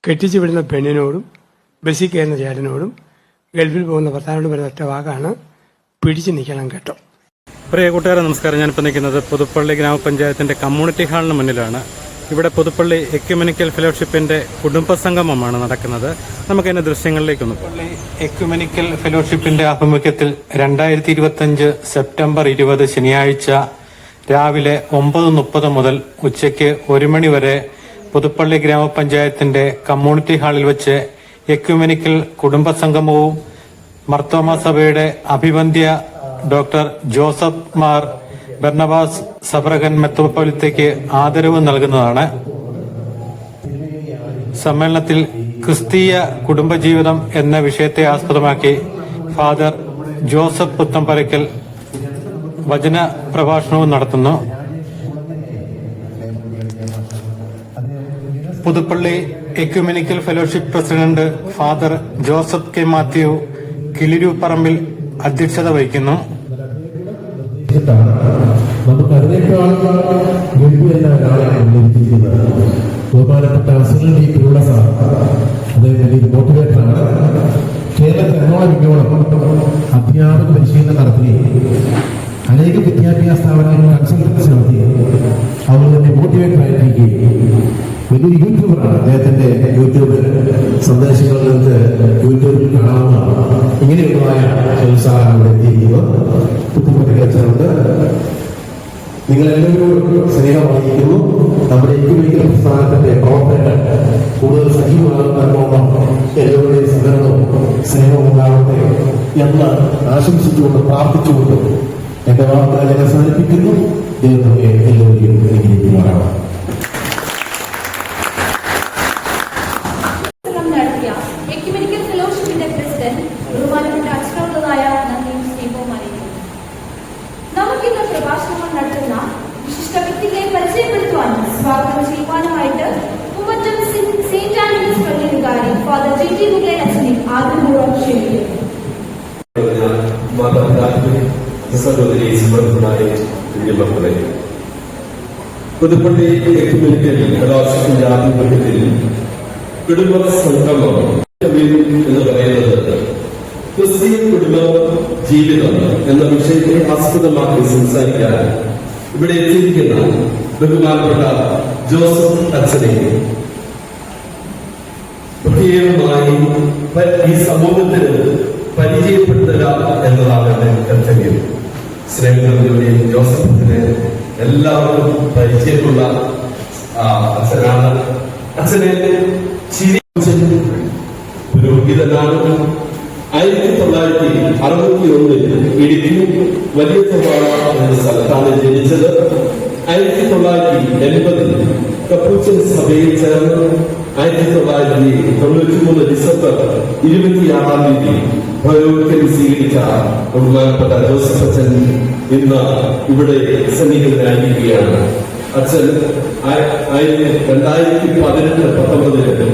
കെട്ടിച്ചു വിടുന്ന പെണ്ണിനോടും ബസ്സിൽ കയറുന്ന ചേട്ടനോടും ഗൾഫിൽ പോകുന്ന ഭർത്താവിനോട് പറയുന്ന ഒറ്റ വാക്കാണ് പിടിച്ചു നിൽക്കണം കേട്ടോ. പ്രിയ കൂട്ടുകാരെ നമസ്കാരം. ഞാനിപ്പോൾ നിൽക്കുന്നത് പുതുപ്പള്ളി ഗ്രാമപഞ്ചായത്തിന്റെ കമ്മ്യൂണിറ്റി ഹാളിന് മുന്നിലാണ്. ഇവിടെ പുതുപ്പള്ളി എക്യുമെനിക്കൽ ഫെലോഷിപ്പിന്റെ കുടുംബസംഗമമാണ് നടക്കുന്നത്. നമുക്കതിന്റെ ദൃശ്യങ്ങളിലേക്കൊന്ന്. പുതുപ്പള്ളി എക്യുമെനിക്കൽ ഫെലോഷിപ്പിന്റെ ആഭിമുഖ്യത്തിൽ 2025 സെപ്റ്റംബർ 20 ശനിയാഴ്ച രാവിലെ 9:30 മുതൽ ഉച്ചയ്ക്ക് 1 മണി വരെ പുതുപ്പള്ളി ഗ്രാമപഞ്ചായത്തിന്റെ കമ്മ്യൂണിറ്റി ഹാളിൽ വെച്ച് എക്യുമെനിക്കൽ കുടുംബസംഗമവും മർത്തോമ സഭയുടെ അഭിവന്ദ്യ ഡോക്ടർ ജോസഫ് മാർ ബർണബാസ് സബ്രഹൻ മെത്രോപ്പൊലീത്തയ്ക്ക് ആദരവ് നൽകുന്നതാണ്. സമ്മേളനത്തിൽ ക്രിസ്തീയ കുടുംബജീവിതം എന്ന വിഷയത്തെ ആസ്പദമാക്കി ഫാദർ ജോസഫ് പുത്തമ്പരയ്ക്കൽ വചന പ്രഭാഷണവും നടത്തുന്നു. Puthuppally ecumenical fellowship president father Joseph K Mathew Kiliroopparambil അധ്യക്ഷത വഹിക്കുന്നു. നമുക്ക് അതിനേക്കാൾ ഗംഭീരമായ ഒരാളാണ് ലഭിച്ചിരിക്കുന്നത്. ബഹുമാനപ്പെട്ട അസലിനുള്ള സാർ അദ്ദേഹം വലിയ മോട്ടിവേറ്ററാണ്. കേരളത്തിൽ എറണാകുളം അധ്യാപക പരിശീലനം നടത്തി അനേക വിദ്യാഭ്യാസ സ്ഥാപനങ്ങളിൽ കൺസൾട്ടൻസി നടത്തി അവർ തന്നെ മോട്ടിവേറ്റർ ആയിരിക്കുകയും വലിയ യൂട്യൂബറാണ്. അദ്ദേഹത്തിന്റെ യൂട്യൂബ് സന്ദേശങ്ങളിൽ നിന്ന് യൂട്യൂബിൽ കാണാവുന്ന ഇങ്ങനെയുള്ളതായ ഉത്സാഹം ഇവിടെ എത്തിയിരിക്കുന്നത്. കുത്തിപ്പറ്റിക്കൊണ്ട് നിങ്ങളെല്ലാവരും സ്നേഹം അറിയിക്കുന്നു. നമ്മുടെ എക്യുമെനിക്കൽ പ്രസ്ഥാനത്തിന്റെ പ്രവർത്തനങ്ങൾ കൂടുതൽ സജീവമാകുന്നതോടൊപ്പം എല്ലാവരുടെയും സഹകരണവും സ്നേഹവും ഉണ്ടാവട്ടെ എന്ന് ആശംസിച്ചുകൊണ്ട് പ്രാർത്ഥിച്ചുകൊണ്ട് എന്റെ വാർത്തകൾ അവസാനിപ്പിക്കുന്നു. ദൈവം എല്ലാവരെയും അനുഗ്രഹിക്കുമാറാണ്. പ്രഭാഷണങ്ങൾ നടത്തുന്ന വിശിഷ്ട വ്യക്തികളെ പരിചയപ്പെടുത്തുവാൻ സ്വാഗതം ചെയ്യുവാനുമായിട്ട് പൂവറ്റം സെന്റ് ആന്റണീസ് പള്ളി വികാരി ഫാദർ ജി മുകേൻ അച്ഛനെ ആദരപൂർവ്വം ക്ഷണിക്കുന്നു. പുതുപ്പള്ളി എക്യുമെനിക്കൽ ഫെലോഷിപ്പിന്റെ ആഭിമുഖ്യത്തിൽ കുടുംബ സംഗമം എന്ന് പറയുന്നത് ക്രിസ്തീയ കുടുംബ ജീവിതം എന്ന വിഷയത്തെ ആസ്പദമാക്കി സംസാരിക്കാൻ ഇവിടെ എത്തിയിരിക്കുന്ന ബഹുമാനപ്പെട്ട ജോസഫ് അച്ഛനെ പ്രത്യേകമായി ഈ സമൂഹത്തിന് പരിചയപ്പെടുത്തുക എന്നതാണ് എന്റെ കർത്തവ്യം. സ്നേഹത്തിലൂടെയും ജോസഫിനെ എല്ലാവർക്കും പരിചയമുള്ള അച്ഛനാണ്. അച്ഛനെ പുരോഹിതനാണ്. 1961 ഇടുക്കി വലിയ ചവാള എന്ന സ്ഥലത്താണ് ജനിച്ചത്. 1980 കപ്പൂച്ചൻ സഭയിൽ ചേർന്ന് 1993 ഡിസംബർ 26 പ്രയോഗത്തിൽ സ്വീകരിച്ച ബഹുമാനപ്പെട്ട ജോസഫ് അച്ഛൻ ഇന്ന് ഇവിടെ സന്നിഹിതനായിരിക്കുകയാണ്. അച്ഛൻ 2018-19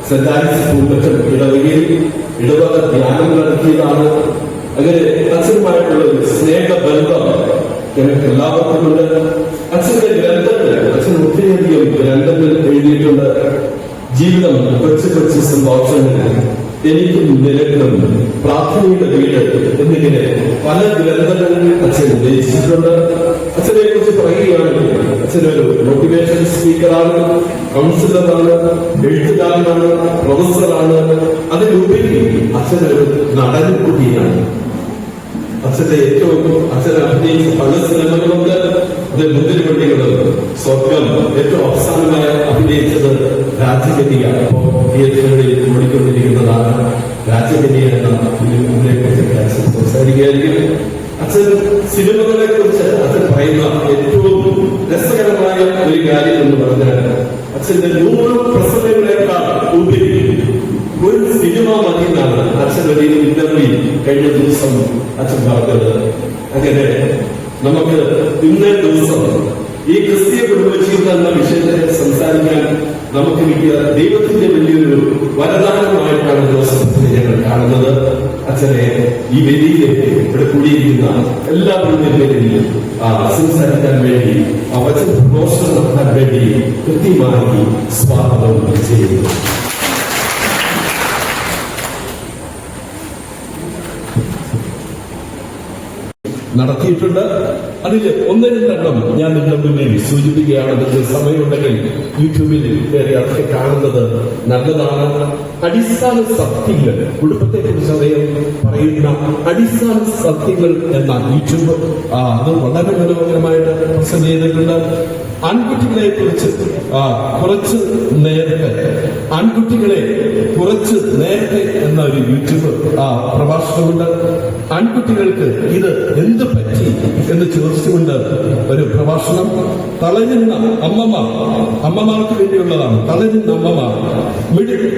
സെന്റ് ആൻഡ്രൂസ് പൂമ്പറ്റം ഇടവകയിൽ ഇടവക ധ്യാനം നടത്തിയതാണ്. അങ്ങനെ അച്ഛനുമായിട്ടുള്ള ഒരു സ്നേഹബന്ധം ഞങ്ങൾക്ക് എല്ലാവർക്കും ഉണ്ട്. അച്ഛന്റെ ഗ്രന്ഥങ്ങൾ അച്ഛൻ ഒത്തിരിയധികം ഗ്രന്ഥങ്ങൾ എഴുതിയിട്ടുണ്ട്. ജീവിതം കൊച്ചു കൊച്ചു സംഭവങ്ങൾ, എനിക്കും നിനക്കും, പ്രാർത്ഥനയുടെ വീട് എന്നിങ്ങനെ പല ഗ്രന്ഥങ്ങൾ അച്ഛൻ രചിച്ചിട്ടുണ്ട്. അച്ഛനെ കുറിച്ച് പറയുകയാണെങ്കിൽ അച്ഛനൊരു മോട്ടിവേഷൻ സ്പീക്കറാണ്, കൗൺസിലറാണ്, എഴുത്തുകാരനാണ്, പ്രൊഫസറാണ്. അതിലുപരി അച്ഛനൊരു നടൻ കൂടിയാണ്. അച്ഛന്റെ അച്ഛൻ അഭിനയിച്ച പല സിനിമകളുണ്ട്. അത് മുന്തിരിവണ്ടികളുണ്ട്. സ്വർഗം ഏറ്റവും അവസാനമായി അഭിനയിച്ചത് രാജകന്യയാണ്. തിയേറ്ററുകളിൽ ഓടിക്കൊണ്ടിരിക്കുന്നതാണ് രാജകന്യ എന്ന ഫിലിമിനെ കുറിച്ച് അച്ഛൻ സംസാരിക്കുകയായിരിക്കും. അച്ഛൻ സിനിമകളെ കുറിച്ച് അച്ഛൻ പറയുന്ന ഏറ്റവും രസകരമായ ഒരു കാര്യം എന്ന് പറഞ്ഞാൽ അച്ഛന്റെ 100 പ്രസംഗങ്ങളെക്കാൾ ഉപരി ഒരു സിനിമ മതിയെന്നാണ് അച്ഛൻ ഒരു ഇന്റർവ്യൂ കഴിഞ്ഞ ദിവസം അച്ഛൻ പറഞ്ഞത്. അങ്ങനെ നമുക്ക് ഇന്നേ ദിവസം ഈ ക്രിസ്തീയ കുടുംബജീവിതം എന്ന വിഷയത്തെ സംസാരിക്കാൻ നമുക്ക് കിട്ടിയ ദൈവത്തിന്റെ വലിയൊരു വരദാനമായിട്ടാണ് ജോസഫിനെ ഞങ്ങൾ കാണുന്നത്. അച്ഛനെ ഈ വേദിയിലേക്ക് ഇവിടെ കൂടിയിരിക്കുന്ന എല്ലാവരുടെ പേരിൽ സംസാരിക്കാൻ വേണ്ടി വചന പ്രഘോഷണം നടത്താൻ വേണ്ടി കൃത്യമായി സ്വാഗതം ചെയ്യുന്നു. നടത്തിയിട്ടുണ്ട്. അതിൽ ഒന്ന് രണ്ടെണ്ണം ഞാൻ നിങ്ങളുടെ മുന്നിൽ സൂചിപ്പിക്കുകയാണ്. നിങ്ങൾക്ക് സമയമുണ്ടെങ്കിൽ യൂട്യൂബിൽ കയറി അതൊക്കെ കാണുന്നത് നല്ലതാണ്. അടിസ്ഥാന സത്യങ്ങൾ, കുടുംബത്തെ കുറിച്ച് പറയുന്ന അടിസ്ഥാന സത്യങ്ങൾ എന്ന യൂട്യൂബ് അത് വളരെ മനോഹരമായിട്ട് പ്രസന്റ് ചെയ്തിട്ടുണ്ട്. ആൺകുട്ടികളെ കുറിച്ച് കുറച്ച് നേരത്തെ എന്ന ഒരു യൂട്യൂബ് പ്രഭാഷണമുണ്ട്. ആൺകുട്ടികൾക്ക് ഇത് എന്ത് പറ്റി എന്ന് ചോദിച്ചുകൊണ്ട് ഒരു പ്രഭാഷണം. തളരുന്ന അമ്മമാർക്ക് വേണ്ടിയുള്ളതാണ്. തളരുന്ന അമ്മമാർ,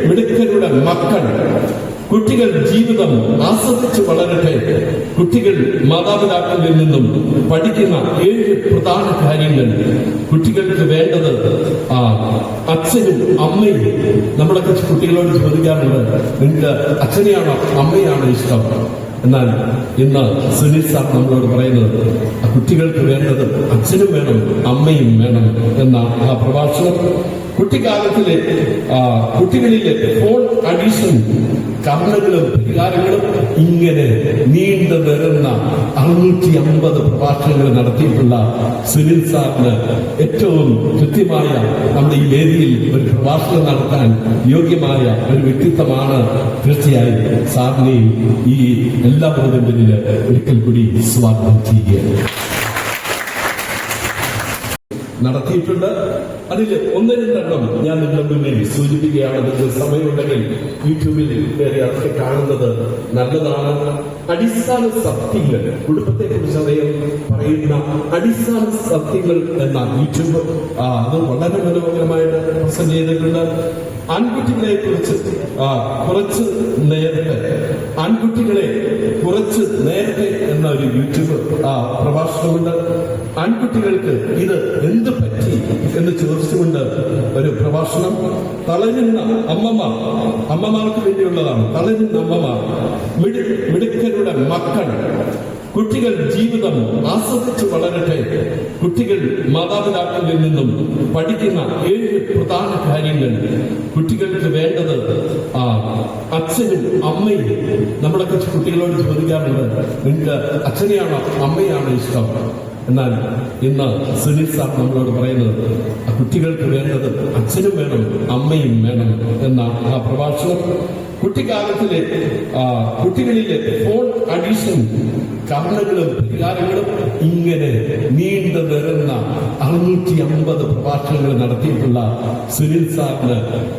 മിടുക്കരുടെ മക്കൾ, കുട്ടികൾ ജീവിതം ആസ്വദിച്ച് വളരട്ടെ. കുട്ടികൾ മാതാപിതാക്കളിൽ നിന്നും പഠിക്കുന്ന 7 പ്രധാന കാര്യങ്ങൾ. കുട്ടികൾക്ക് വേണ്ടത് അച്ഛനും അമ്മയും. നമ്മളൊക്കെ കുട്ടികളോട് ചോദിക്കാറുണ്ട്, നിങ്ങൾക്ക് അച്ഛനെയാണോ അമ്മയാണോ ഇഷ്ടം? എന്നാൽ ഇന്ന് സുനിൽ സാർ നമ്മളോട് പറയുന്നത് കുട്ടികൾക്ക് വേണ്ടത് അച്ഛനും വേണം അമ്മയും വേണം എന്ന പ്രഭാഷണം. കുട്ടികളിലെ ഫോൺ അഡിക്ഷൻ കർണങ്ങളും പരിഹാരങ്ങളും ഇങ്ങനെ നീണ്ടു നിറഞ്ഞ 650 പ്രഭാഷണങ്ങൾ നടത്തിയിട്ടുള്ള സുനിൽ സാറിന് ഏറ്റവും കൃത്യമായ നമ്മുടെ ഈ വേദിയിൽ ഒരു പ്രഭാഷണം നടത്താൻ യോഗ്യമായ ഒരു വ്യക്തിത്വമാണ്. തീർച്ചയായും സാറിനെയും ഈ എല്ലാവരുടെയും മുന്നിൽ ഒരിക്കൽ കൂടി സ്വാഗതം ചെയ്യുകയാണ്. നടത്തിയിട്ടുണ്ട്. അതിൽ ഒന്ന് രണ്ടെണ്ണം ഞാൻ നിങ്ങളുടെ മുന്നിൽ സൂചിപ്പിക്കുകയാണ്. നിങ്ങൾക്ക് സമയമുണ്ടെങ്കിൽ യൂട്യൂബിൽ കയറി അതൊക്കെ കാണുന്നത് നല്ലതാണ്. അടിസ്ഥാന സത്യങ്ങൾ, കുടുംബത്തെ കുറിച്ച് പറയുന്ന അടിസ്ഥാന സത്യങ്ങൾ എന്ന യൂട്യൂബ് അത് വളരെ മനോഹരമായിട്ട് പ്രസന്റ് ചെയ്തിട്ടുണ്ട്. ആൺകുട്ടികളെ കുറിച്ച് കുറച്ച് നേരത്തെ എന്ന ഒരു യൂട്യൂബ് പ്രഭാഷണമുണ്ട്. ആൺകുട്ടികൾക്ക് ഇത് എന്ത് പറ്റി എന്ന് ചോദിച്ചുകൊണ്ട് ഒരു പ്രഭാഷണം. തളരുന്ന അമ്മമാർക്ക് വേണ്ടിയുള്ളതാണ്. തളരുന്ന അമ്മമാർ, മിടുക്കരുടെ മക്കൾ, കുട്ടികൾ ജീവിതം ആസ്വദിച്ച് വളരട്ടെ. കുട്ടികൾ മാതാപിതാക്കളിൽ നിന്നും പഠിക്കുന്ന 7 പ്രധാന കാര്യങ്ങൾ. കുട്ടികൾക്ക് വേണ്ടത് അച്ഛനും അമ്മയും. നമ്മളൊക്കെ കുട്ടികളോട് ചോദിക്കാറുണ്ട്, നിങ്ങൾക്ക് അച്ഛനെയാണോ അമ്മയാണോ ഇഷ്ടം? എന്നാൽ ഇന്ന് സുനിൽ സാർ നമ്മളോട് പറയുന്നത് കുട്ടികൾക്ക് വേണ്ടത് അച്ഛനും വേണം അമ്മയും വേണം എന്ന പ്രഭാഷണം. കുട്ടികളിലെ ഫോൺ അഡിക്ഷൻ കർണങ്ങളും പരിഹാരങ്ങളും ഇങ്ങനെ നീണ്ടു നിറഞ്ഞ 650 പ്രഭാഷണങ്ങൾ നടത്തിയിട്ടുള്ള സുനിൽ സാറിന്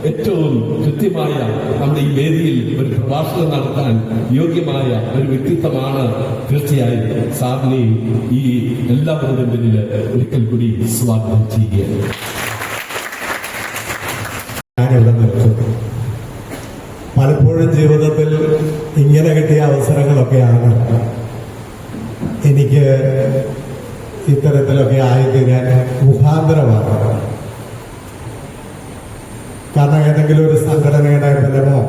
ഏറ്റവും കൃത്യമായ നമ്മുടെ ഈ വേദിയിൽ ഒരു പ്രഭാഷണം നടത്താൻ യോഗ്യമായ ഒരു വ്യക്തിത്വമാണ്. തീർച്ചയായും സാറിനെയും ഈ എല്ലാവരുടെയും മുന്നിൽ ഒരിക്കൽ കൂടി സ്വാഗതം ചെയ്യുകയാണ്. പലപ്പോഴും ജീവിതത്തിൽ ഇങ്ങനെ കിട്ടിയ അവസരങ്ങളൊക്കെയാണ് എനിക്ക് ഇത്തരത്തിലൊക്കെ ആയിത്തീരാൻ മുഖാന്തരമാണ്. കാരണം ഏതെങ്കിലും ഒരു സംഘടനയുടെ ബലമോ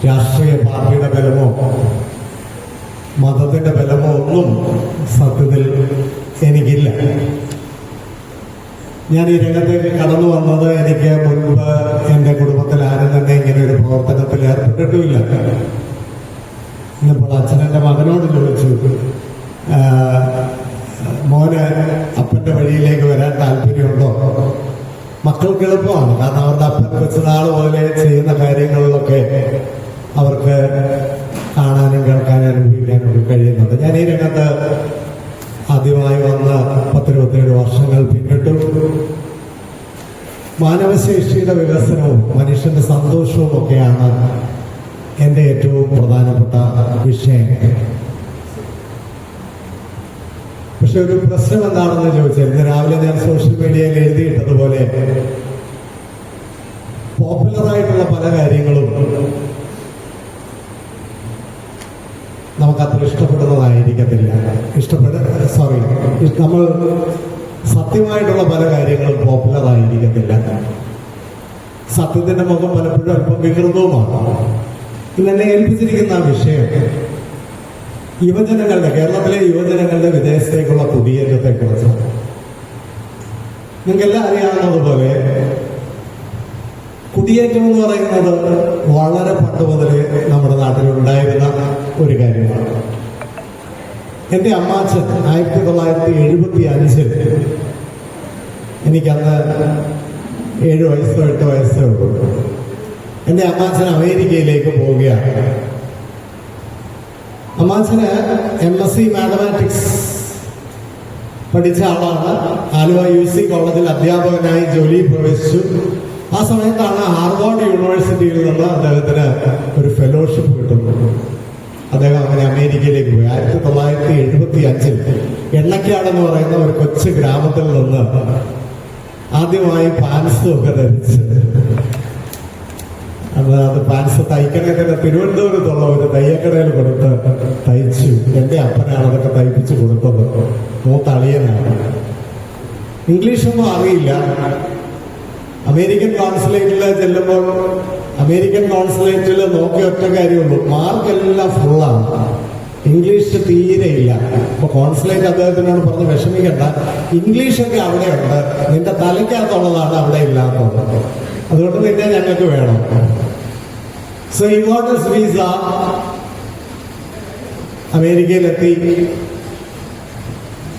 രാഷ്ട്രീയ പാർട്ടിയുടെ ബലമോ മതത്തിന്റെ ബലമോ ഒന്നും സത്യത്തിൽ എനിക്കില്ല. ഞാൻ ഈ രംഗത്തേക്ക് കടന്നു വന്നത് എനിക്ക് മുൻപ് എന്റെ കുടുംബത്തിൽ ആരും തന്നെ ഇങ്ങനെ ഒരു പ്രവർത്തനത്തിൽ ഏർപ്പെട്ടിട്ടുമില്ല. ഇന്നിപ്പോൾ അച്ഛനെന്റെ മകനോട് ചോദിച്ചു, മോന് അപ്പന്റെ വഴിയിലേക്ക് വരാൻ താല്പര്യമുണ്ടോ? മക്കൾക്ക് എളുപ്പമാണ്, കാരണം അവരുടെ അപ്പൻ കുറച്ച് നാൾ പോലെ ചെയ്യുന്ന കാര്യങ്ങളിലൊക്കെ അവർക്ക് കാണാനും കേൾക്കാനും അനുഭവിക്കാനും കഴിയുന്നത്. ഞാൻ ഈ രംഗത്ത് ആദ്യമായി വന്ന് 10-27 വർഷങ്ങൾ പിന്നിട്ടു. മാനവശേഷിയുടെ വികസനവും മനുഷ്യന്റെ സന്തോഷവും ഒക്കെയാണ് എന്റെ ഏറ്റവും പ്രധാനപ്പെട്ട വിഷയങ്ങൾ. പക്ഷെ ഒരു പ്രശ്നം എന്താണെന്ന് ചോദിച്ചാൽ, ഇന്ന് രാവിലെ ഞാൻ സോഷ്യൽ മീഡിയയിൽ എഴുതിയിട്ടതുപോലെ പോപ്പുലറായിട്ടുള്ള പല കാര്യങ്ങളും നമുക്കത്ര ഇഷ്ടപ്പെടുന്നതായിരിക്കത്തില്ല. നമ്മൾ സത്യമായിട്ടുള്ള പല കാര്യങ്ങളും പോപ്പുലറായിരിക്കത്തില്ല. സത്യത്തിന്റെ മുഖം പലപ്പോഴും അല്പം വികൃതവുമാണ്. ഇന്നെന്നെ ഏൽപ്പിച്ചിരിക്കുന്ന ആ വിഷയം കേരളത്തിലെ യുവജനങ്ങളുടെ വിദേശത്തേക്കുള്ള കുടിയേറ്റത്തെ കുറിച്ചാണ്. നിങ്ങൾക്കെല്ലാം അറിയാവുന്നതുപോലെ കുടിയേറ്റം എന്ന് പറയുന്നത് വളരെ പണ്ട് മുതൽ നമ്മുടെ നാട്ടിൽ ഉണ്ടായിരുന്ന ഒരു കാര്യമാണ്. എൻ്റെ അമ്മാച്ചൻ 1975 എനിക്കന്ന് 7 വയസ്സോ 8 വയസ്സോ ഉള്ളൂ. എൻ്റെ അമ്മാച്ചൻ അമേരിക്കയിലേക്ക് പോവുകയാണ്. അമ്മാച്ചന് MSc മാത്തമാറ്റിക്സ് പഠിച്ച ആളാണ്. ആലുവ UC കോളേജിൽ അധ്യാപകനായി ജോലി പ്രവേശിച്ചു. ആ സമയത്താണ് ഹാർവാർഡ് യൂണിവേഴ്സിറ്റിയിൽ നിന്ന് അദ്ദേഹത്തിന് ഒരു ഫെലോഷിപ്പ് കിട്ടുന്നത്. അദ്ദേഹം അങ്ങനെ അമേരിക്കയിലേക്ക് പോയി. 1975 എണ്ണക്കാടെന്ന് പറയുന്ന ഒരു കൊച്ചു ഗ്രാമത്തിൽ നിന്ന് ആദ്യമായി പാൻസും ഒക്കെ ധരിച്ച് അത് പാൻസ് തയ്ക്കണേ തന്നെ തിരുവനന്തപുരത്തുള്ള ഒരു തയ്യക്കടയിൽ കൊടുത്ത് തയ്ച്ചു. എൻ്റെ അപ്പനാണ് അതൊക്കെ തയ്പ്പിച്ചു കൊടുത്തത്. മൂത്ത അളിയനാണ്. ഇംഗ്ലീഷൊന്നും അറിയില്ല. അമേരിക്കൻ കോൺസുലേറ്റിൽ ചെല്ലുമ്പോൾ അമേരിക്കൻ കോൺസുലേറ്റിൽ നോക്കിയ ഒറ്റ കാര്യമുള്ളൂ, മാർക്കെല്ലാം ഫുള്ളാണ്, ഇംഗ്ലീഷ് തീരെയില്ല. അപ്പൊ കോൺസുലേറ്റ് അദ്ദേഹത്തിനോട് പറഞ്ഞ് വിഷമിക്കണ്ട, ഇംഗ്ലീഷൊക്കെ അവിടെയുണ്ട്, നിന്റെ തലയ്ക്കകത്തുള്ളതാണ് അവിടെ ഇല്ലാത്തത്, അതുകൊണ്ട് നിന്നെ ഞങ്ങൾക്ക് വേണം. സോ ഈ ഗോട്ട് ഹിസ് വീസ. അമേരിക്കയിലെത്തി.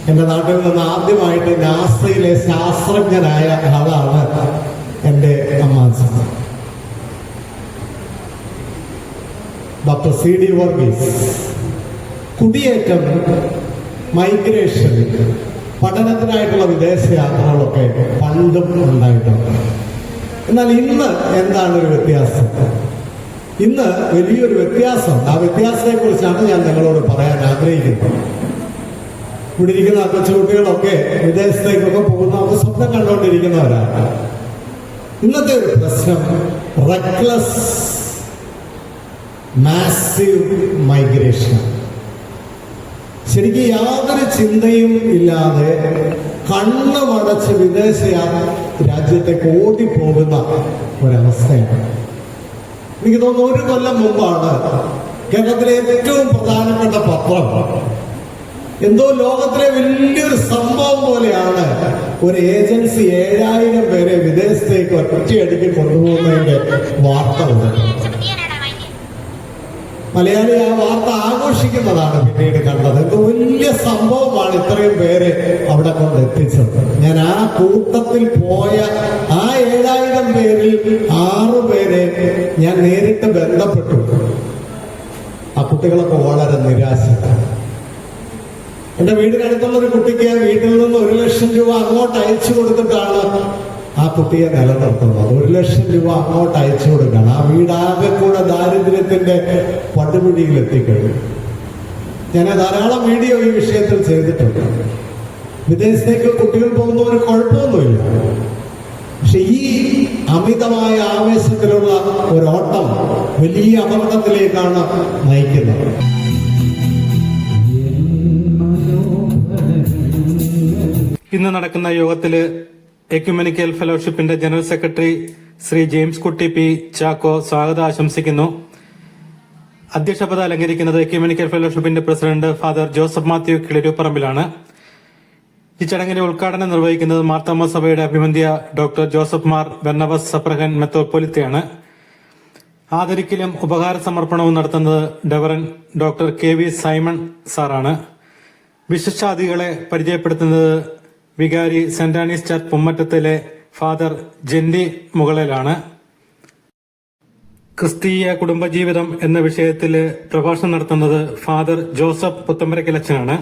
എന്റെ നാട്ടിൽ നിന്ന് ആദ്യമായിട്ട് നാസയിലെ ശാസ്ത്രജ്ഞനായ ആളാണ് എന്റെ അമ്മാച്ചൻ, ഡോക്ടർ CD വർഗീസ്. കുടിയേറ്റം, മൈഗ്രേഷൻ, പഠനത്തിനായിട്ടുള്ള വിദേശ യാത്രകളൊക്കെ പണ്ടും ഉണ്ടായിട്ടുണ്ട്. എന്നാൽ ഇന്ന് എന്താണ് ഒരു വ്യത്യാസം? ഇന്ന് വലിയൊരു വ്യത്യാസം. ആ വ്യത്യാസത്തെ കുറിച്ചാണ് ഞാൻ നിങ്ങളോട് പറയാൻ ആഗ്രഹിക്കുന്നത്. ഇവിടെ ഇരിക്കുന്ന കൊച്ചുകുട്ടികളൊക്കെ വിദേശത്തേക്കൊക്കെ പോകുന്ന അവർ സ്വപ്നം കണ്ടുകൊണ്ടിരിക്കുന്നവരാണ്. ഇന്നത്തെ ഒരു പ്രശ്നം റെക്ലെസ് മാസീവ് മൈഗ്രേഷൻ. ശരിക്കും യാതൊരു ചിന്തയും ഇല്ലാതെ കണ്ണുമടച്ച് വിദേശ രാജ്യത്തേക്ക് ഓടിപ്പോകുന്ന ഒരവസ്ഥയാണ്. എനിക്ക് തോന്നുന്നു 1 കൊല്ലം മുമ്പാണ് കേരളത്തിലെ ഏറ്റവും പ്രധാനപ്പെട്ട പത്രം എന്തോ ലോകത്തിലെ വലിയൊരു സംഭവം പോലെയാണ് ഒരു ഏജൻസി 7000 പേരെ വിദേശത്തേക്ക് ഒറ്റയടിക്ക് കൊണ്ടുപോകുന്നതിന്റെ വാർത്ത ഉണ്ട്. മലയാളി ആ വാർത്ത ആഘോഷിക്കുന്നതാണ് പിന്നീട് കണ്ടത്. എന്തോ വലിയ സംഭവമാണ് ഇത്രയും പേരെ അവിടെ കൊണ്ടെത്തിച്ചത്. ഞാൻ ആ കൂട്ടത്തിൽ പോയ ആ 7000 പേരിൽ 6 പേരെ ഞാൻ നേരിട്ട് ബന്ധപ്പെട്ടു. ആ കുട്ടികളൊക്കെ വളരെ നിരാശരാണ്. എന്റെ വീടിനടുത്തുള്ള ഒരു കുട്ടിക്ക് വീട്ടിൽ നിന്ന് 1 ലക്ഷം രൂപ അങ്ങോട്ട് അയച്ചു കൊടുത്തിട്ടാണ് ആ കുട്ടിയെ നിലനിർത്തുന്നത്. 1 ലക്ഷം രൂപ അങ്ങോട്ട് അയച്ചു കൊടുക്കണം. ആ വീടാകെ കൂടെ ദാരിദ്ര്യത്തിന്റെ പടുപിടിയിൽ എത്തിക്കഴിഞ്ഞു. ഞാൻ ധാരാളം വീഡിയോ ഈ വിഷയത്തിൽ ചെയ്തിട്ടുണ്ട്. വിദേശത്തേക്ക് കുട്ടികൾ പോകുന്നവർ കുഴപ്പമൊന്നുമില്ല. പക്ഷെ ഈ അമിതമായ ആവേശത്തിലുള്ള ഒരോട്ടം വലിയ അപകടത്തിലേക്കാണ് നയിക്കുന്നത്. ഇന്ന് നടക്കുന്ന യോഗത്തില് എക്യുമെനിക്കൽ ഫെലോഷിപ്പിന്റെ general secretary Shri James Kutty P Chacko സ്വാഗതം ആശംസിക്കുന്നു. അധ്യക്ഷപദം അലങ്കരിക്കുന്നത് എക്യുമെനിക്കൽ ഫെലോഷിപ്പിന്റെ പ്രസിഡന്റ് ഫാദർ ജോസഫ് മാത്യു കിളിരൂപ്പറമ്പിലാണ്. ഈ ചടങ്ങിന്റെ ഉദ്ഘാടനം നിർവഹിക്കുന്നത് മാർത്തോമാ സഭയുടെ അഭിമന്യ doctor Joseph Mar Barnabas suffragan മെത്രോപ്പൊലിത്തയാണ്. ആദരിക്കലും ഉപഹാര സമർപ്പണവും നടത്തുന്നത് ഡവറൻ ഡോക്ടർ KV സൈമൺ സാറാണ്. വിശിഷ്ടാതിഥികളെ പരിചയപ്പെടുത്തുന്നത് വികാരി സെന്റ് ആനീസ് ചർച്ച് പുമ്മറ്റത്തിലെ ഫാദർ ജെന്റി മുകളലാണ്. ക്രിസ്തീയ കുടുംബജീവിതം എന്ന വിഷയത്തിൽ പ്രഭാഷണം നടത്തുന്നത് ഫാദർ ജോസഫ് പുത്തമ്പരക്കിലച്ചനാണ്.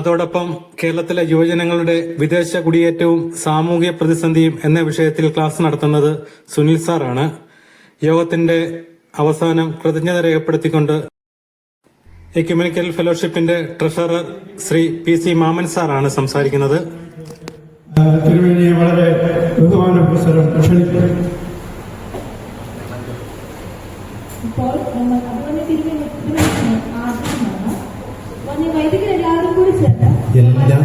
അതോടൊപ്പം കേരളത്തിലെ യുവജനങ്ങളുടെ വിദേശ കുടിയേറ്റവും സാമൂഹിക പ്രതിസന്ധിയും എന്ന വിഷയത്തിൽ ക്ലാസ് നടത്തുന്നത് സുനിൽ സാറാണ്. യോഗത്തിന്റെ അവസാനം കൃതജ്ഞത രേഖപ്പെടുത്തിക്കൊണ്ട് എക്യുമെനിക്കൽ ഫെലോഷിപ്പിന്റെ ട്രഷറർ ശ്രീ PC മാമൻ സാറാണ് സംസാരിക്കുന്നത്. തിരുവേണിയെ വളരെ ബഹുമാന പുരസ്സരം ക്ഷണിക്കുന്നു. ഇപ്പോൾ നമ്മൾ അതുപോലെ തിരുവേണി ആദ്യമാണ് വൈദികരെല്ലാവരും കൂടി ചേർന്ന് എല്ലാ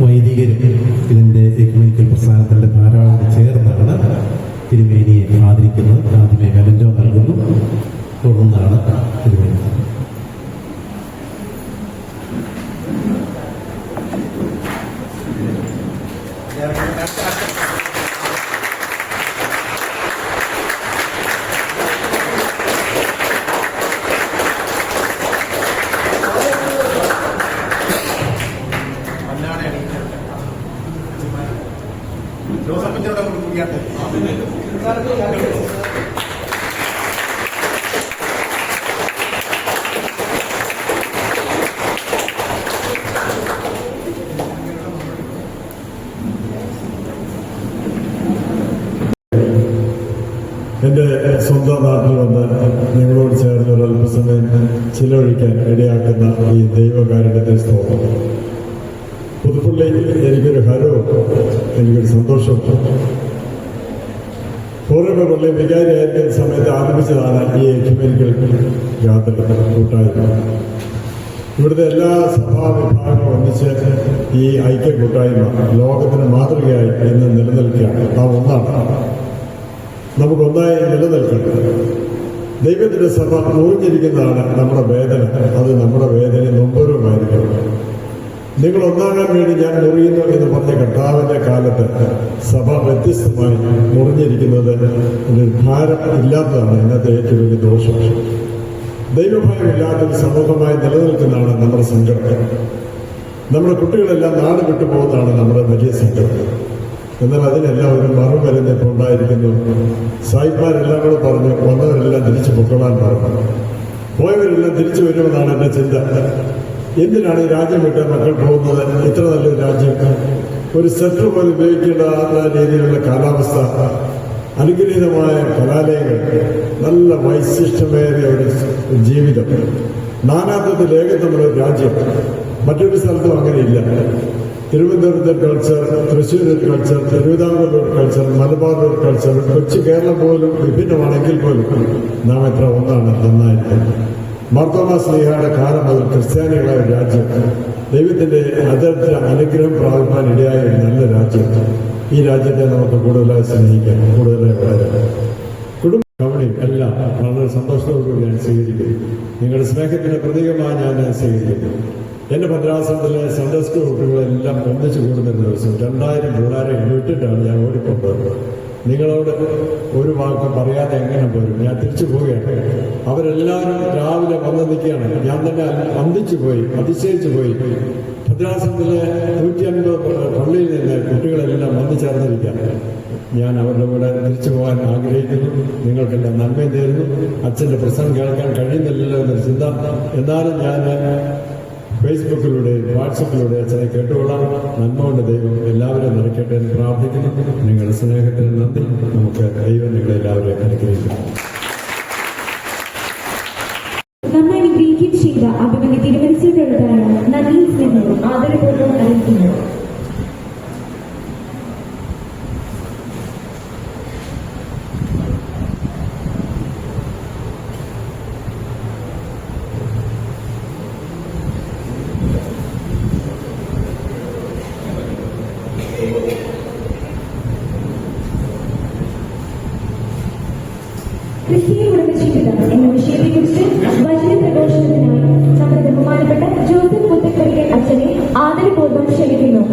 വൈദികരും ഇതിന്റെ എക്യുമെനിക്കൽ പ്രസ്ഥാനത്തിന്റെ ധാരാളം ചേർന്നാണ് തിരുമേനിയെ ആദരിക്കുന്നത്. ആദ്യമേ മെമന്റോ നൽകുന്നു, തുടർന്നാണ് തിരുമേനി. എൻ്റെ സ്വന്തം നാട്ടിൽ വന്ന് നിങ്ങളോട് ചേർന്ന് ഒരു അല്പസമയം ചിലവഴിക്കാൻ ഇടയാക്കുന്ന ഈ ദൈവകാരുണ്യത്തെ സ്തോത്രം. പുതുപ്പള്ളി എനിക്കൊരു ഹരവും എനിക്കൊരു സന്തോഷവും. പൂർവ്വ പള്ളി വികാരിയായിരിക്കുന്ന സമയത്ത് ആരംഭിച്ചതാണ് ഈ എക്യുമെനിക്കൽ യാത്ര കൂട്ടായ്മ. ഇവിടുത്തെ എല്ലാ സഭാവിഭാഗങ്ങളും ഒന്നിച്ച് ഈ ഐക്യ കൂട്ടായ്മ ലോകത്തിന് മാതൃകയായി ഇന്ന് നിലനിൽക്കുകയാണ്. നാം ഒന്നാണ്, നമുക്കൊന്നായി നിലനിൽക്കണം. ദൈവത്തിന്റെ സഭ മുറിഞ്ഞിരിക്കുന്നതാണ് നമ്മുടെ വേദന. അത് നമ്മുടെ വേദന നൊമ്പരവുമായിരിക്കണം. നിങ്ങൾ ഒന്നാകാൻ വേണ്ടി ഞാൻ മുറിയുന്നു എന്ന് പറഞ്ഞ കർത്താവിന്റെ കാലത്ത് സഭ വ്യത്യസ്തമായി മുറിഞ്ഞിരിക്കുന്നത് ഒരു ഭാരം ഇല്ലാത്തതാണ് ഇന്നത്തെ ഏറ്റവും വലിയ ദോഷം. ദൈവഭയമില്ലാത്തൊരു സമൂഹമായി നിലനിൽക്കുന്നതാണ് നമ്മുടെ സങ്കടം. നമ്മുടെ കുട്ടികളെല്ലാം നാട് വിട്ടു പോകുന്നതാണ് നമ്മുടെ വലിയ സങ്കടം. എന്നാൽ അതിനെല്ലാം ഒരു മറുമരുന്ന് ഇപ്പോൾ ഉണ്ടായിരിക്കുന്നു. സായിപ്പാരെല്ലാം കൂടെ പറഞ്ഞു, വന്നവരെല്ലാം തിരിച്ചു പൊക്കളാൻ പറഞ്ഞു, പോയവരെല്ലാം തിരിച്ചു വരുമെന്നാണ് എൻ്റെ ചിന്ത. എന്തിനാണ് ഈ രാജ്യം വിട്ട് മക്കൾ പോകുന്നത്? ഇത്ര നല്ലൊരു രാജ്യം, ഒരു സെക്ടർ പോലും ഉപയോഗിക്കേണ്ട രീതിയിലുള്ള കാലാവസ്ഥ, അനുഗ്രഹീതമായ കലാലയങ്ങൾ, നല്ല വൈശിഷ്ടമേറിയ ഒരു ജീവിതം, നാനാത്വത്തിൽ ഏകത്വമുള്ള ഒരു രാജ്യം. മറ്റൊരു സ്ഥലത്തും അങ്ങനെയില്ല. തിരുവനന്തപുരത്തെ culture, Thrissur culture, Thiruvithamkoor culture, Malabar culture, കൊച്ചു കേരളം പോലും വിഭിന്നമാണെങ്കിൽ പോലും നാം എത്ര ഒന്നാണ്, നന്നായിരിക്കും. മാർത്തോമാ സ്ലീഹയുടെ കാലം മുതൽ ക്രിസ്ത്യാനികളായ ഒരു രാജ്യം, ദൈവത്തിന്റെ അതിർത്തി അനുഗ്രഹം പ്രാപിക്കാൻ ഇടയായ ഒരു നല്ല രാജ്യം. ഈ രാജ്യത്തെ നമുക്ക് കൂടുതലായി സ്നേഹിക്കാം, കൂടുതലായി വളരാം. കുടുംബ കവണിയും എല്ലാം വളരെ സന്തോഷത്തോടുകൂടി ഞാൻ സ്വീകരിക്കുന്നു. നിങ്ങളുടെ സ്നേഹത്തിന്റെ പ്രതീകമായി ഞാൻ സ്വീകരിക്കുന്നു. എന്റെ ഭദ്രാസനത്തിലെ സൺഡേ സ്കൂൾ കുട്ടികളെല്ലാം ഒന്നിച്ചു കൂടുന്ന ദിവസം 2000 പിള്ളേരെ വിട്ടിട്ടാണ് ഞാൻ ഓടിപ്പോകുന്നത്. നിങ്ങളോട് ഒരു വാക്ക് പറയാതെ എങ്ങനെ പോരും? ഞാൻ തിരിച്ചു പോവുകയാണ്. അവരെല്ലാവരും രാവിലെ വന്ന് നിൽക്കുകയാണ്. ഞാൻ തന്നെ അതിശയിച്ചു പോയി. ഭദ്രാസനത്തിലെ 150 പള്ളിയിൽ നിന്ന് കുട്ടികളെല്ലാം വന്നു ചേർന്നിരിക്കുകയാണ്. ഞാൻ അവരുടെ കൂടെ തിരിച്ചു പോകാൻ ആഗ്രഹിക്കുന്നു. നിങ്ങൾക്കെല്ലാം നന്മയും തരുന്നു. അച്ഛൻ്റെ പ്രസംഗം കേൾക്കാൻ കഴിയുന്നില്ലല്ലോ എന്നൊരു ചിന്ത. എന്നാലും ഞാൻ ഫേസ്ബുക്കിലൂടെ വാട്സപ്പിലൂടെ അച്ഛനെ കേട്ടുകൊള്ളാം. നന്മ കൊണ്ട് ദൈവം എല്ലാവരും നിറയ്ക്കട്ടെ എന്ന് പ്രാർത്ഥിക്കുന്നു. നിങ്ങളുടെ സ്നേഹത്തിന് നന്ദി. നമുക്ക് ദൈവം നിങ്ങളെ എല്ലാവരെയും അനുഗ്രഹിക്കുന്നു. നമ്മെ വിഗ്രഹിക്കുകയും ചെയ്ത അഭിമന്യ തിരുമനസിയോടുള്ളതായ നന്ദിയും സ്നേഹവും ആദരപൂർവ്വം അറിയിക്കുന്നു. ക്രിസ്തീയ ഉടമജീവിതം എന്ന വിഷയത്തെക്കുറിച്ച് വചന പ്രഘോഷണത്തിനായി നമ്മുടെ ബഹുമാനപ്പെട്ട ജോസഫ് പുത്തക്കരികൻ അച്ഛനെ ആദരപൂർവ്വം ക്ഷണിക്കുന്നു.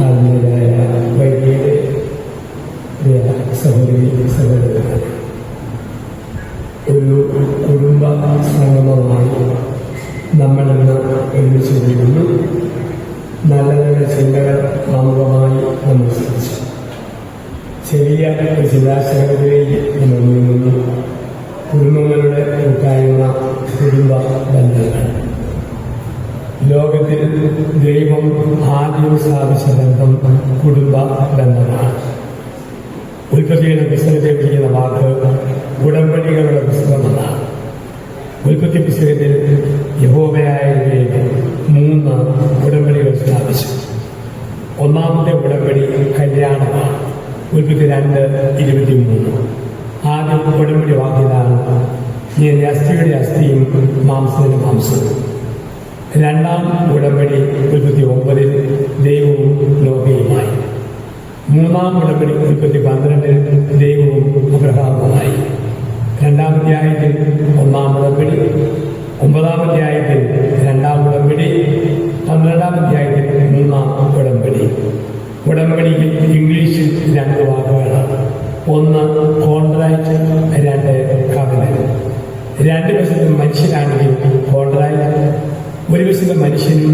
ആത്മീയരായ വൈദികരെ, പ്രിയ സഹോദരി സഹോദരന്മാരെ, ഒരു കുടുംബ സംഗമമാണ് നമ്മളിന്ന് ഒരുമിച്ച് കൂടിയിരുന്നു. നല്ല നല്ല ചിന്തകൾ ആമുഖമായി നമ്മൾ ശ്രദ്ധിച്ചു. ചെറിയ ഒരു ചിന്താശകലയിലേക്ക് നമ്മൾ നീങ്ങുന്നു. കുടുംബങ്ങളുടെ കൂട്ടായ്മ, കുടുംബ ബന്ധങ്ങൾ. ലോകത്തിൽ ദൈവം ആദ്യം സ്ഥാപിച്ച ബന്ധം കുടുംബ ബന്ധമാണ്. ഉൽപ്പത്തിയുടെ പുസ്തകത്തെ വിളിക്കുന്ന വാക്ക് ഉടമ്പടികളുടെ പുസ്തകമെന്നാണ്. ഉൽപ്പത്തി പുസ്തകത്തിൽ യഹോവയായ ദൈവം 3 ഉടമ്പടികൾ സ്ഥാപിച്ചു. ഒന്നാമത്തെ ഉടമ്പടി കല്യാണമാണ്. ഉൽപ്പത്തി 2:23. ആദ്യം ഉടമ്പടി വാക്കിലാണ്, നീ അസ്ഥിയുടെ അസ്ഥിയും മാംസത്തിന്റെ മാംസവും. രണ്ടാം ഉടമ്പടി 39 ദൈവവും നോഹയുമായി. മൂന്നാം ഉടമ്പടി 12 ദൈവവും അബ്രഹാമുമായി. 2-ാം അധ്യായത്തിൽ 1-ാം ഉടമ്പടി, 9-ാം അധ്യായത്തിൽ 2-ാം ഉടമ്പടി, 12-ാം 2-ാം അധ്യായത്തിൽ 3-ാം ഉടമ്പടി. ഉടമ്പടിക്ക് ഇംഗ്ലീഷിൽ 2 വാക്കുകളാണ്. ഒന്ന് കോൺട്രാക്ട്, 2 കവനന്റ്. 2 വശത്തും മനുഷ്യനാണെങ്കിൽ കോൺട്രാക്ട്, ഒരു വശത്ത് മനുഷ്യനും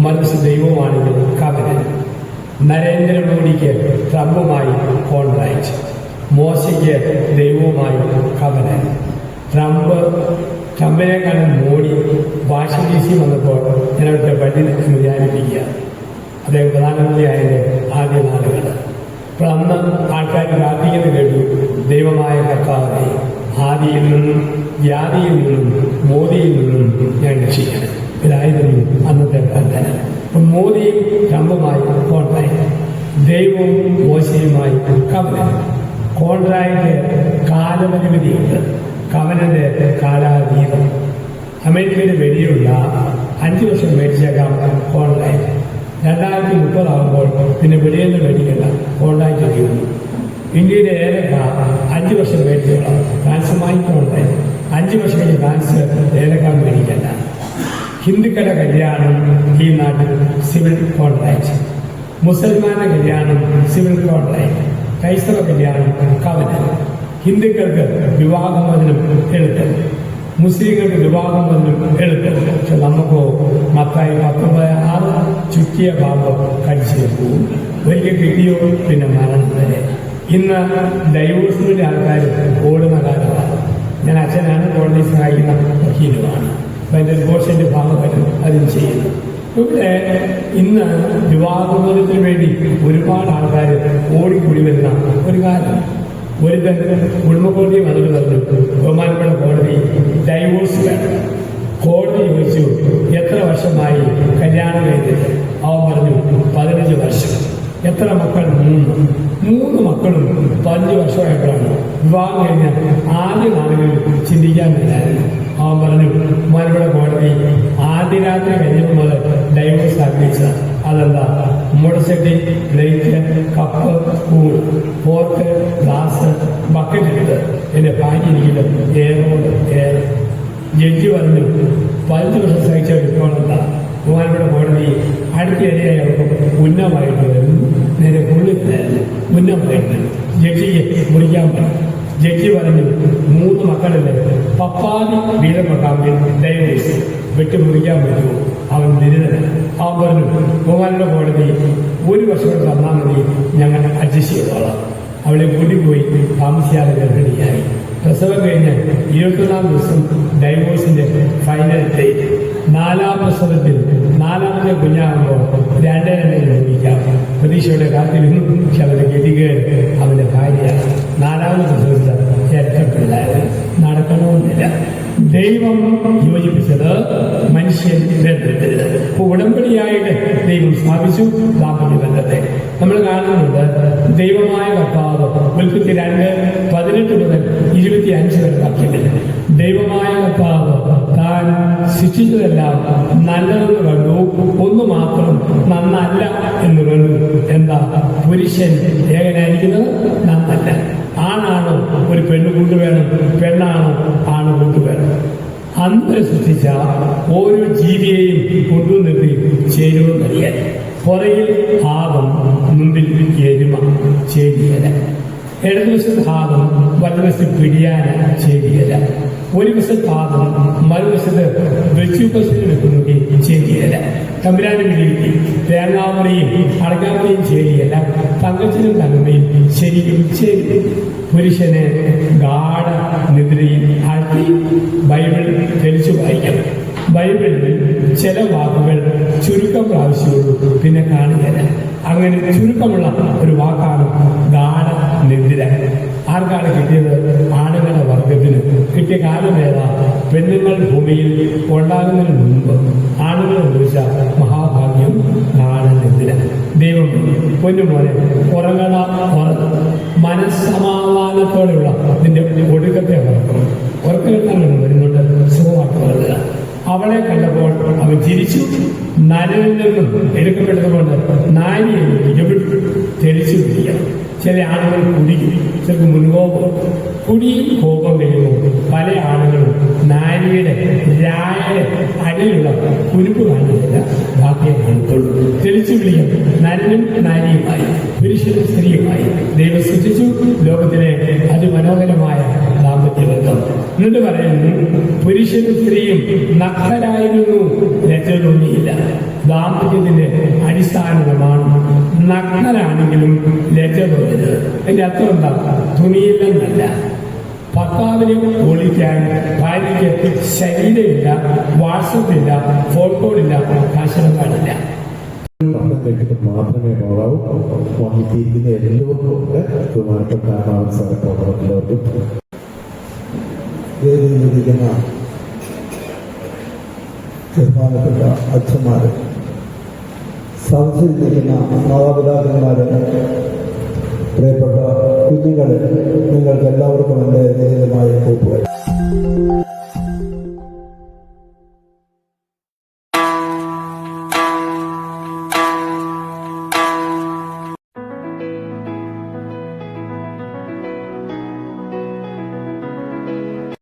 മറുവശത്ത് ദൈവമാണെങ്കിൽ കവനന്റ്. നരേന്ദ്രമോദിക്ക് ട്രംപുമായി കോൺട്രാക്ട്, മോശയ്ക്ക് ദൈവവുമായി കവനന്റ്. ട്രംപിനെക്കാളും മോഡി വാഷിംഗ്ടൺ വന്നപ്പോൾ ഞാനവിടുത്തെ പള്ളി എന്ന് വിചാരിപ്പിക്കുക. അദ്ദേഹം പ്രധാനമന്ത്രിയായതിൻ്റെ ആദ്യ നാളുകൾ. അപ്പോൾ അന്ന് ആൾക്കാർ പ്രാർത്ഥിക്കുന്നത് കേട്ടു, ദൈവമായ കർത്താവേ, ആദിയിൽ നിന്നും ജാതിയിൽ നിന്നും മോദിയിൽ നിന്നും ഞാൻ രക്ഷിക്കണം. ഇതായിരുന്നു അന്നത്തെ പ്രാർത്ഥന. അപ്പം മോദിയും ട്രംപുമായി കോൺട്രാക്ട്, ദൈവവും മോശയുമായി കവനന്റ്. കോൺട്രാക്ട് കാലപരിമിതിയുണ്ട്, കവനന്റ് കാലാതീതം. അമേരിക്കയിൽ വെടിയുള്ള 5 വർഷം മേടിച്ചേക്കാം കോൺട്രാക്ട്. 2030 ആകുമ്പോൾ പിന്നെ വെളിയിൽ നിന്ന് മേടിക്കേണ്ട, കോൺട്രാക്ട് തീർന്നു. ഇന്ത്യയിലെ ഏലക്ക 5 വർഷം മേടിച്ചോളാം, ഫ്രാൻസുമായി കോൺട്രാക്ട്. 5 വർഷം കഴിഞ്ഞ് ഫ്രാൻസ് ഏലക്ക മേടിക്കേണ്ട. ഹിന്ദുക്കളുടെ കല്യാണം ഈ നാട്ടിൽ സിവിൽ കോൺട്രാക്ട്, മുസൽമാന്റെ കല്യാണം സിവിൽ കോൺട്രാക്ട്, ക്രൈസ്തവ കല്യാണം കവനന്റ്. ഹിന്ദുക്കൾക്ക് വിവാഹമോചനം എളുപ്പം, മുസ്ലിങ്ങൾക്ക് വിവാഹമോചനം എളുപ്പം. പക്ഷെ നമുക്കോ മത്തായി 19:6 ചുറ്റിയ പാമ്പ് കടിച്ചു പോകും. ഒരിക്കൽ കിട്ടിയോ പിന്നെ മരണം വരെ. ഇന്ന് ഡൈവോഴ്സിന്റെ ആൾക്കാർ ഓടുന്ന കാലമാണ്. ഞാൻ അച്ഛനാണ്, കോടതി സഹായിക്കുന്ന വക്കീലുമാണ്. അപ്പം എൻ്റെ ഡിവോഴ്സിന്റെ ഭാഗമായിട്ട് അതും ചെയ്യുന്നു. ഇവിടെ ഇന്ന് വിവാഹമോചനത്തിന് വേണ്ടി ഒരുപാട് ആൾക്കാർ ഓടിക്കൂടി വരുന്ന ഒരു കാലം. ഒരു കുടുംബക്കോടതി വന്നിട്ട് പറഞ്ഞു, ബഹുമാനപ്പെട്ട കോടതി ഡൈവോഴ്സ് വേണം. കോടതി ചോദിച്ചു, എത്ര വർഷമായി കല്യാണം കഴിഞ്ഞിട്ട്? അവൻ പറഞ്ഞു 15 വർഷം. എത്ര മക്കൾ? 3 മക്കളും 15 വർഷമായപ്പോഴാണ് വിവാഹം കഴിഞ്ഞ ആദ്യ നാളുകളിൽ ചിന്തിക്കാൻ പറ്റില്ലായിരുന്നു. അവൻ പറഞ്ഞു, ബഹുമാനപ്പെട്ട കോടതി ആദ്യ രാത്രി കഴിഞ്ഞപ്പോൾ മുതൽ ഡൈവോഴ്സ് ആഗ്രഹിച്ചത്. അതെന്താ? മുടച്ചട്ടി, plate, cup, spoon, fork, glass, bucket എടുത്ത് എന്റെ ഭാര്യ ഇരിക്കുന്നത് ഏറെ. ജഡ്ജി പറഞ്ഞു, 15 വർഷം സഹിച്ച എടുക്കണമെന്താ? ബഹുമാനപ്പെട്ട കോടതി അടുത്ത ഇരയായി അവർക്ക് ഉന്നമായിട്ട് വരുന്നു. നേരെ പുള്ളിക്കായിരുന്നു ഉന്നമായിട്ട് ജഡ്ജിയെ മുറിക്കാൻ പറഞ്ഞു. ജഡ്ജി പറഞ്ഞു, 3 മക്കളല്ലേ, പപ്പാതി വീതം വെക്കാൻ വേണ്ടി ഡൈവോഴ്സ് വെട്ടിമുറിക്കാൻ പറ്റുമോ? അവൻ ദരിദ്രൻ. അവൻ പറഞ്ഞു, ബഹുമാനപ്പെട്ട കോടതി 1 വർഷം തന്നാൽ മതി, ഞങ്ങൾ അഡ്ജസ്റ്റ് ചെയ്തോളാം. അവളെ കൂട്ടിപ്പോയി താമസിയാതെ ഗർഭിണിയായി. പ്രസവം കഴിഞ്ഞ് 24 ദിവസം ഡൈവോഴ്സിന്റെ ഫൈനൽ ഡേറ്റ്. 4ാം പ്രസവത്തിൽ 4ാമത്തെ കുഞ്ഞാകുമ്പോൾ 2 നിർമ്മിക്കാം. പ്രതീക്ഷയുടെ കാത്തിരുന്നു. പക്ഷെ അവന്റെ ഗതികേട് അവന്റെ ഭാര്യയാണ്. 4ാമത്തെ പ്രസവത്തിൽ ഇരട്ടപ്പിള്ളാര്. നടക്കണമെന്നില്ല. ദൈവം യോജിപ്പിച്ചത് മനുഷ്യൻ വേർതിരിക്കരുത്. ഇപ്പൊ ഉടമ്പടിയായിട്ട് ദൈവം സ്ഥാപിച്ചു ദാമ്പത്യ ബന്ധത്തെ. നമ്മൾ കാണുന്നുണ്ട്, ദൈവമായ കർത്താവ് ഉൽപ്പത്തി 2:18 മുതൽ 25 വരെ വാക്യങ്ങൾ. ദൈവമായ കർത്താവ് താൻ ശിക്ഷിച്ചതെല്ലാം നല്ലതെന്ന് കണ്ടു, ഒന്ന് മാത്രം നന്നല്ല എന്ന് കണ്ടു. എന്താ? പുരുഷൻ ഏകനായിരിക്കുന്നത് നന്നല്ല. ആണാണോ ഒരു പെണ്ണ് കൂട്ടുവേണം, പെണ്ണാണോ ആണ് കൂട്ടുവേണം. അന്ന് സൃഷ്ടിച്ച ഓരോ ജീവിയെയും കൊണ്ടുവന്നിട്ട് ചേരുവെന്നറിയാൻ. പുറയിൽ ഭാഗം, മുമ്പിൽ എരുമ, ചേരിയല. ഇടതുവശത്ത് ഭാഗം, വലതുവശത്ത് പിടിയാന, ചേരിയല. ഒരു വശത്ത് ഭാഗം, മറുവശത്ത് വെച്ചുപശുവിന് വെക്കുന്നത് ചേരിയല. തമ്പുരാന് വിളിവിട്ടി തേങ്ങാമുറിയും അടക്കാമുറിയും ചേരിയല്ല, തങ്കച്ചിനും തങ്ങമയും ശരിക്കും ചേരി. പുരുഷന് ഗാഢ നിദ്രയിൽ ആഴ്ത്തി. ബൈബിൾ തെളിച്ചു വായിക്കണം. ബൈബിളിൽ ചില വാക്കുകൾ ചുരുക്കം പ്രാവശ്യമുള്ളൂ, പിന്നെ കാണുകയില്ല. അങ്ങനെ ചുരുക്കമുള്ള ഒരു വാക്കാണ് ഗാഢ നിദ്ര. ആർക്കാണ് കിട്ടിയത്? ആണുങ്ങളുടെ വർഗത്തിന് കിട്ടിയ കാലം ഏതാ? പെണ്ണുങ്ങൾ ഭൂമിയിൽ ഉണ്ടാകുന്നതിന് മുമ്പ് ആണുങ്ങൾ ലഭിച്ച മഹാഭാഗ്യം ഗാഢ നിദ്ര. ദൈവം പൊന്നുപോലെ ഉറങ്ങണ ഉറക്കം, മനസ്സമാധാനത്തോടെയുള്ള നിന്റെ ഒടുക്കത്തെ ഉറക്കം. ഉറക്കമെത്താൻ വരുന്നുണ്ട്, സുഖമാക്കി വളരുക. അവളെ കണ്ടപ്പോൾ അവൻ ചിരിച്ചു. നരനിൽ നിന്നും എടുക്കപ്പെട്ടതുകൊണ്ട് നാരിയെ തെളിച്ചു പിടിക്കണം. ചില ആളുകൾ കുടിക്കും, ചിലർക്ക് മുൻകോപം. കുടിയും കോപം കഴിയുമ്പോൾ പല ആളുകളും നാരിയുടെ രായയുടെ അടിയിലുള്ള കുരുപ്പ് കാണുന്നില്ല, ബാക്കി മാത്രമേ കാണത്തുള്ളൂ. തെളിച്ചു വിളിക്കും നരനും നാരിയുമായി, പുരുഷനും സ്ത്രീയുമായി ദൈവം സൃഷ്ടിച്ചു ലോകത്തിലെ അതിമനോഹരമായ ദാമ്പത്യ ബന്ധം. എന്നിട്ട് പറയുന്നു, പുരുഷനും സ്ത്രീയും നഗ്നരായിരുന്നു, ലജ്ജ തോന്നിയില്ല. ദാമ്പത്യത്തിന്റെ അടിസ്ഥാനമാണ് നഗ്നരാണെങ്കിലും ലജ്ജ തോന്നരുത്. അതിന്റെ അർത്ഥം എന്താ? തുണിയില്ലെന്നല്ല. ഭർത്താവിനെ ഒളിക്കാൻ ഭാര്യയ്ക്ക് ശരീരമില്ല, വാട്സപ്പില്ല, ഫോട്ടോയില്ല, കാശനം കാണില്ല. മാത്രമേ പോകാവൂ. വന്നിരിക്കുന്ന എല്ലാവർക്കും ഉണ്ട്. ബഹുമാനപ്പെട്ട എല്ലാവർക്കും വേദിയിലിരിക്കുന്ന ബഹുമാനപ്പെട്ട അച്ഛന്മാര്, സദസ്സിലിരിക്കുന്ന മാതാപിതാക്കന്മാര്, പ്രിയപ്പെട്ട കുഞ്ഞുങ്ങളെ, നിങ്ങൾക്ക് എല്ലാവർക്കും എൻ്റെ നിരന്തരമായ കൂപ്പുകൾ.